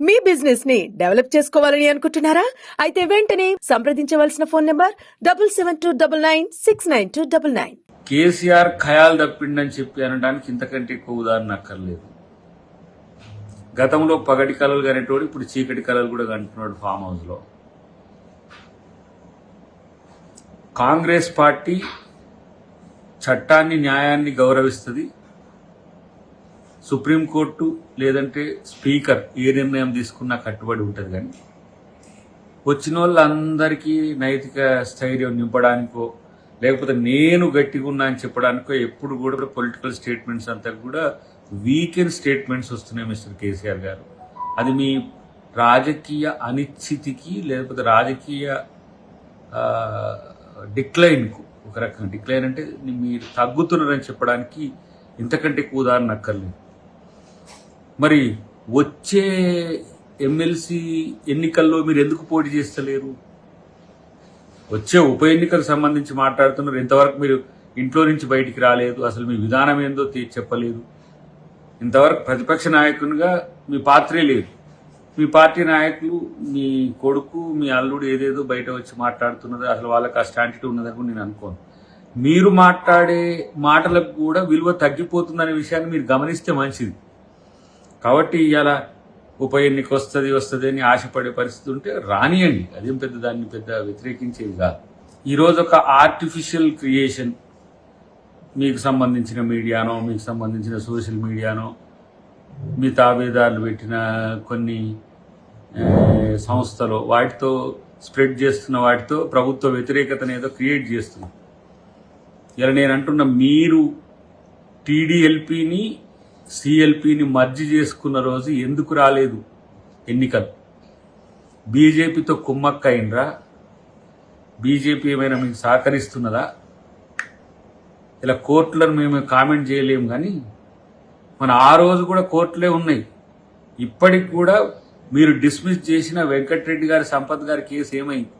మీ business ని develop చేసుకోవాలని అనుకుంటున్నారా? అయితే వెంటనే సంప్రదించవలసిన ఫోన్ నంబర్ 7729969299. కేసీఆర్ ఖయాల్ తప్పిండని చెప్పి అనడానికి ఇంతకంటే ఎక్కువ ఉదాహరణ అక్కర్లేదు. గతంలో పగటి కళలు కనేటోడు ఇప్పుడు చీకటి కళలు కూడా కంటున్నాడు ఫామ్ హౌస్ లో. కాంగ్రెస్ పార్టీ చట్టాన్ని న్యాయాన్ని గౌరవిస్తుంది. సుప్రీంకోర్టు లేదంటే స్పీకర్ ఏ నిర్ణయం తీసుకున్నా కట్టుబడి ఉంటుంది. కానీ వచ్చిన వాళ్ళందరికీ నైతిక స్థైర్యం నింపడానికో లేకపోతే నేను గట్టిగా ఉన్నా అని చెప్పడానికో ఎప్పుడు కూడా పొలిటికల్ స్టేట్మెంట్స్ అంతా కూడా వీకెండ్ స్టేట్మెంట్స్ వస్తున్నాయి మిస్టర్ కేసీఆర్ గారు. అది మీ రాజకీయ అనిశ్చితికి లేకపోతే రాజకీయ డిక్లైన్కు, ఒక రకంగా డిక్లైన్ అంటే మీరు తగ్గుతున్నారని చెప్పడానికి ఇంతకంటే ఎక్కువ ఉదాహరణ అక్కర్లేదు. మరి వచ్చే ఎమ్మెల్సీ ఎన్నికల్లో మీరు ఎందుకు పోటీ చేస్తలేరు? వచ్చే ఉప ఎన్నికలకు సంబంధించి మాట్లాడుతున్నారు. ఇంతవరకు మీరు ఇంట్లో నుంచి బయటికి రాలేదు. అసలు మీ విధానం ఏందో చెప్పలేదు. ఇంతవరకు ప్రతిపక్ష నాయకునిగా మీ పాత్రే లేదు. మీ పార్టీ నాయకులు, మీ కొడుకు, మీ అల్లుడు ఏదేదో బయట వచ్చి మాట్లాడుతున్నారు. అసలు వాళ్ళకి ఆ స్టాంటిటీ ఉన్నదని నేను అనుకోను. మీరు మాట్లాడే మాటలకు కూడా విలువ తగ్గిపోతుందనే విషయాన్ని మీరు గమనిస్తే మంచిది. కాబట్టి ఇలా ఉప ఎన్నిక వస్తుంది అని ఆశపడే పరిస్థితి ఉంటే రానియండి. అదేం పెద్ద దాన్ని పెద్ద వ్యతిరేకించేది కాదు. ఈరోజు ఒక ఆర్టిఫిషియల్ క్రియేషన్, మీకు సంబంధించిన మీడియానో మీకు సంబంధించిన సోషల్ మీడియానో మీ తాబేదారులు పెట్టిన కొన్ని సంస్థలు వాటితో స్ప్రెడ్ చేస్తున్న వాటితో ప్రభుత్వ వ్యతిరేకతను ఏదో క్రియేట్ చేస్తున్నారు. ఇలా నేను అంటున్న మీరు టీడీఎల్పీని సిఎల్పీని మర్జీ చేసుకున్న రోజు ఎందుకు రాలేదు ఎన్నికలు? బీజేపీతో కుమ్మక్క అయినరా? బీజేపీ ఏమైనా మీకు సహకరిస్తున్నదా? ఇలా కోర్టులను మేము కామెంట్ చేయలేము, కానీ మన ఆ రోజు కూడా కోర్టులే ఉన్నాయి. ఇప్పటికి కూడా మీరు డిస్మిస్ చేసిన వెంకటరెడ్డి గారి, సంపత్ గారి కేసు ఏమైంది?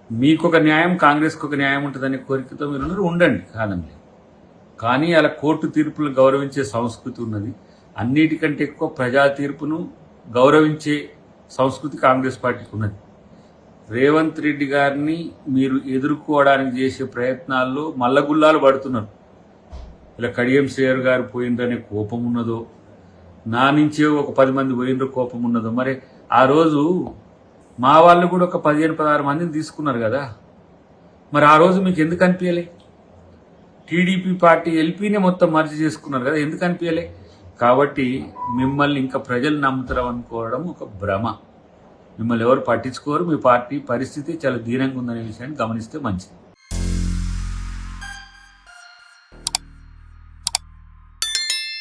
మీకు ఒక న్యాయం, కాంగ్రెస్కి ఒక న్యాయం ఉంటుందనే కోరికతో మీరు ఉండండి, కాదండి. కానీ అలా కోర్టు తీర్పులను గౌరవించే సంస్కృతి ఉన్నది. అన్నిటికంటే ఎక్కువ ప్రజా తీర్పును గౌరవించే సంస్కృతి కాంగ్రెస్ పార్టీకి ఉన్నది. రేవంత్ రెడ్డి గారిని మీరు ఎదుర్కోవడానికి చేసే ప్రయత్నాల్లో మల్లగుల్లాలు పడుతున్నారు. ఇలా కడియం శ్రేయర్ గారు పోయిందనే కోపం ఉన్నదో, నా నుంచే ఒక 10 మంది పోయినరో కోపం ఉన్నదో. మరి ఆ రోజు మా వాళ్ళు కూడా ఒక 15-16 మందిని తీసుకున్నారు కదా. మరి ఆ రోజు మీకు ఎందుకు అనిపించలే? టీడీపీ పార్టీ ఎల్పీనే మొత్తం మర్జీ చేసుకున్నారు కదా, ఎందుకు అనిపించలే? కాబట్టి మిమ్మల్ని ఇంకా ప్రజలు నమ్ముతారు అనుకోవడం ఒక భ్రమ. మిమ్మల్ని ఎవరు పట్టించుకోరు. మీ పార్టీ పరిస్థితి చాలా దీనంగా ఉందనే విషయాన్ని గమనిస్తే మంచిది.